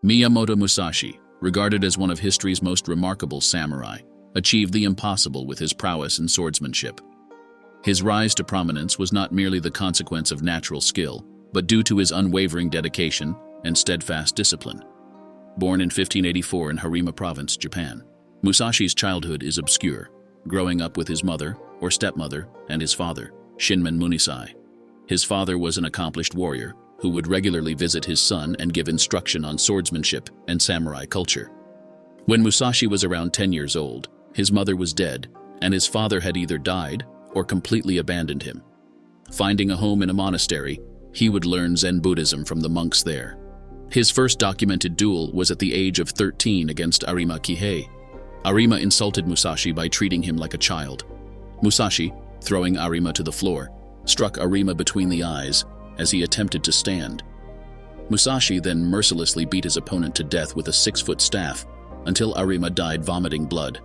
Miyamoto Musashi, regarded as one of history's most remarkable samurai, achieved the impossible with his prowess in swordsmanship. His rise to prominence was not merely the consequence of natural skill, but due to his unwavering dedication and steadfast discipline. Born in 1584 in Harima Province, Japan, Musashi's childhood is obscure, growing up with his mother, or stepmother, and his father, Shinmen Munisai. His father was an accomplished warrior who would regularly visit his son and give instruction on swordsmanship and samurai culture. When Musashi was around 10 years old, his mother was dead, and his father had either died or completely abandoned him. Finding a home in a monastery, he would learn Zen Buddhism from the monks there. His first documented duel was at the age of 13 against Arima Kihei. Arima insulted Musashi by treating him like a child. Musashi, throwing Arima to the floor, struck Arima between the eyes as he attempted to stand. Musashi then mercilessly beat his opponent to death with a 6-foot staff until Arima died vomiting blood.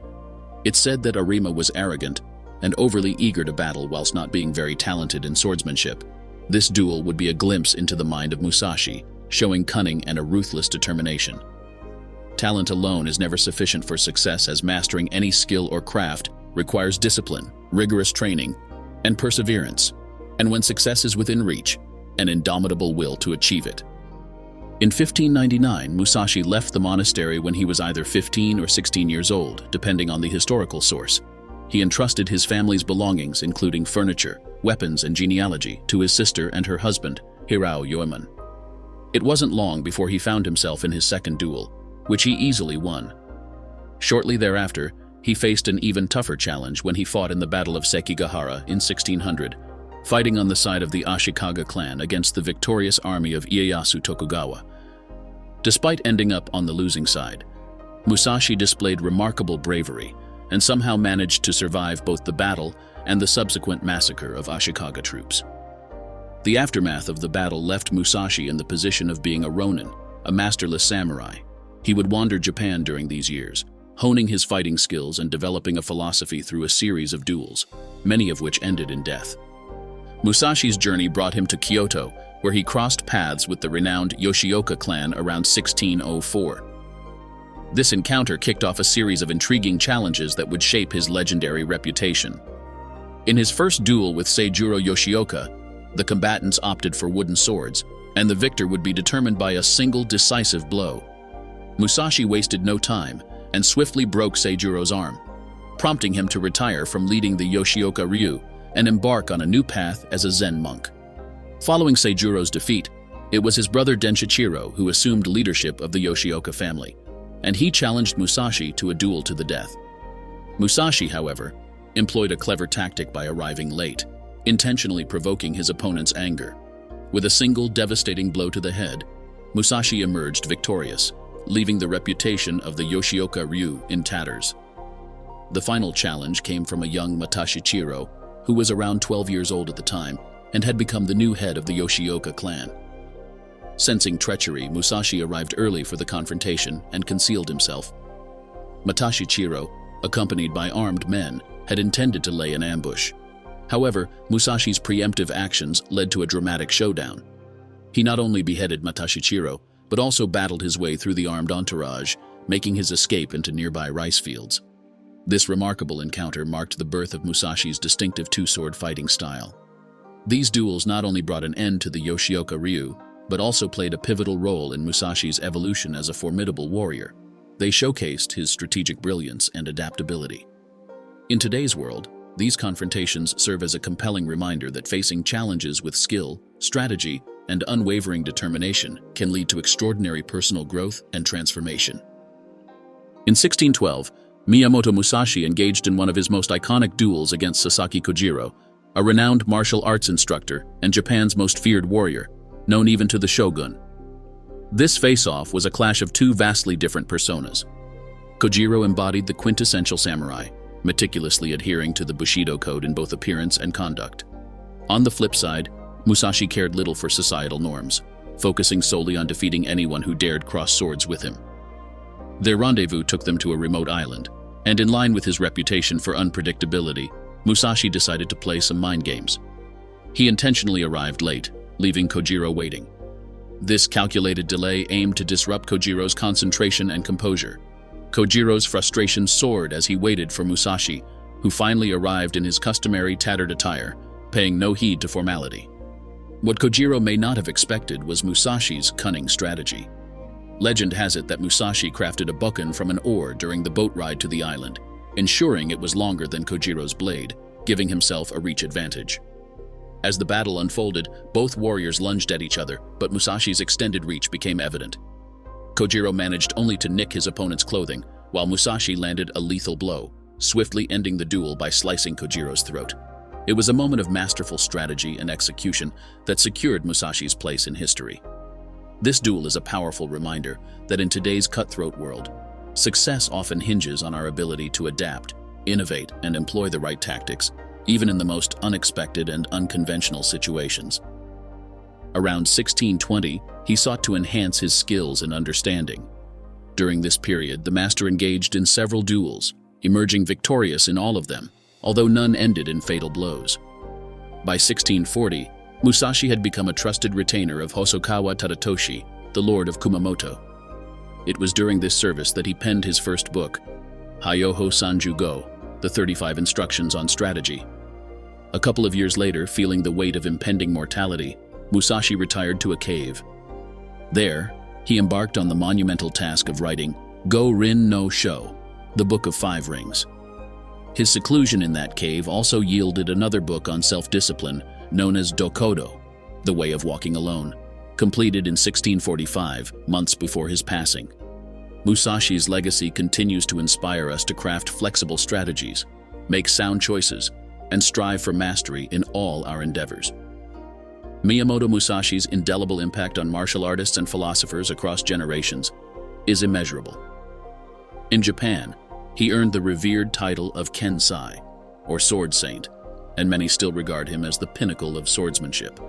It's said that Arima was arrogant and overly eager to battle whilst not being very talented in swordsmanship. This duel would be a glimpse into the mind of Musashi, showing cunning and a ruthless determination. Talent alone is never sufficient for success, as mastering any skill or craft requires discipline, rigorous training, and perseverance, and when success is within reach, an indomitable will to achieve it. In 1599, Musashi left the monastery when he was either 15 or 16 years old, depending on the historical source. He entrusted his family's belongings, including furniture, weapons, and genealogy, to his sister and her husband, Hirao Yoemon. It wasn't long before he found himself in his second duel, which he easily won. Shortly thereafter, he faced an even tougher challenge when he fought in the Battle of Sekigahara in 1600, fighting on the side of the Ashikaga clan against the victorious army of Ieyasu Tokugawa. Despite ending up on the losing side, Musashi displayed remarkable bravery and somehow managed to survive both the battle and the subsequent massacre of Ashikaga troops. The aftermath of the battle left Musashi in the position of being a ronin, a masterless samurai. He would wander Japan during these years, honing his fighting skills and developing a philosophy through a series of duels, many of which ended in death. Musashi's journey brought him to Kyoto, where he crossed paths with the renowned Yoshioka clan around 1604. This encounter kicked off a series of intriguing challenges that would shape his legendary reputation. In his first duel with Seijuro Yoshioka, the combatants opted for wooden swords, and the victor would be determined by a single decisive blow. Musashi wasted no time and swiftly broke Seijuro's arm, prompting him to retire from leading the Yoshioka Ryu and embark on a new path as a Zen monk. Following Seijuro's defeat, it was his brother Denshichiro who assumed leadership of the Yoshioka family, and he challenged Musashi to a duel to the death. Musashi, however, employed a clever tactic by arriving late, intentionally provoking his opponent's anger. With a single devastating blow to the head, Musashi emerged victorious, leaving the reputation of the Yoshioka Ryu in tatters. The final challenge came from a young Matashichiro, who was around 12 years old at the time and had become the new head of the Yoshioka clan. Sensing treachery, Musashi arrived early for the confrontation and concealed himself. Matashichiro, accompanied by armed men, had intended to lay an ambush. However, Musashi's preemptive actions led to a dramatic showdown. He not only beheaded Matashichiro, but also battled his way through the armed entourage, making his escape into nearby rice fields. This remarkable encounter marked the birth of Musashi's distinctive two-sword fighting style. These duels not only brought an end to the Yoshioka Ryu, but also played a pivotal role in Musashi's evolution as a formidable warrior. They showcased his strategic brilliance and adaptability. In today's world, these confrontations serve as a compelling reminder that facing challenges with skill, strategy, and unwavering determination can lead to extraordinary personal growth and transformation. In 1612, Miyamoto Musashi engaged in one of his most iconic duels against Sasaki Kojiro, a renowned martial arts instructor and Japan's most feared warrior, known even to the shogun. This face-off was a clash of two vastly different personas. Kojiro embodied the quintessential samurai, meticulously adhering to the Bushido code in both appearance and conduct. On the flip side, Musashi cared little for societal norms, focusing solely on defeating anyone who dared cross swords with him. Their rendezvous took them to a remote island, and in line with his reputation for unpredictability, Musashi decided to play some mind games. He intentionally arrived late, leaving Kojiro waiting. This calculated delay aimed to disrupt Kojiro's concentration and composure. Kojiro's frustration soared as he waited for Musashi, who finally arrived in his customary tattered attire, paying no heed to formality. What Kojiro may not have expected was Musashi's cunning strategy. Legend has it that Musashi crafted a bokken from an oar during the boat ride to the island, ensuring it was longer than Kojiro's blade, giving himself a reach advantage. As the battle unfolded, both warriors lunged at each other, but Musashi's extended reach became evident. Kojiro managed only to nick his opponent's clothing, while Musashi landed a lethal blow, swiftly ending the duel by slicing Kojiro's throat. It was a moment of masterful strategy and execution that secured Musashi's place in history. This duel is a powerful reminder that in today's cutthroat world, success often hinges on our ability to adapt, innovate, and employ the right tactics, even in the most unexpected and unconventional situations. Around 1620, he sought to enhance his skills and understanding. During this period, the master engaged in several duels, emerging victorious in all of them, although none ended in fatal blows. By 1640, Musashi had become a trusted retainer of Hosokawa Tadatoshi, the Lord of Kumamoto. It was during this service that he penned his first book, Hyoho Sanjugo, the 35 Instructions on Strategy. A couple of years later, feeling the weight of impending mortality, Musashi retired to a cave. There, he embarked on the monumental task of writing Go-Rin no Sho, the Book of Five Rings. His seclusion in that cave also yielded another book on self-discipline known as Dokodo, the Way of Walking Alone, completed in 1645, months before his passing. Musashi's legacy continues to inspire us to craft flexible strategies, make sound choices, and strive for mastery in all our endeavors. Miyamoto Musashi's indelible impact on martial artists and philosophers across generations is immeasurable. In Japan, he earned the revered title of Kensai, or Sword Saint, and many still regard him as the pinnacle of swordsmanship.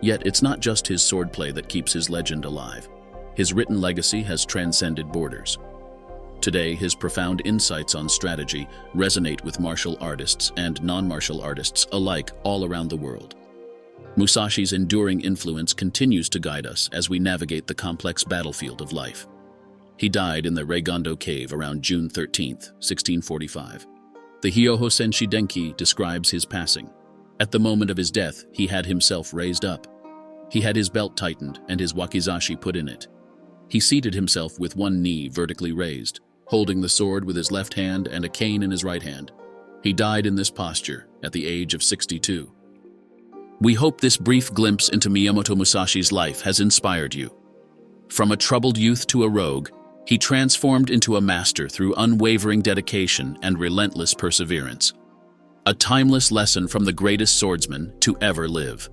Yet it's not just his swordplay that keeps his legend alive. His written legacy has transcended borders. Today, his profound insights on strategy resonate with martial artists and non-martial artists alike all around the world. Musashi's enduring influence continues to guide us as we navigate the complex battlefield of life. He died in the Reigondo Cave around June 13, 1645. The Hyoho Senshi Denki describes his passing. At the moment of his death, he had himself raised up. He had his belt tightened and his wakizashi put in it. He seated himself with one knee vertically raised, holding the sword with his left hand and a cane in his right hand. He died in this posture at the age of 62. We hope this brief glimpse into Miyamoto Musashi's life has inspired you. From a troubled youth to a rogue, he transformed into a master through unwavering dedication and relentless perseverance. A timeless lesson from the greatest swordsman to ever live.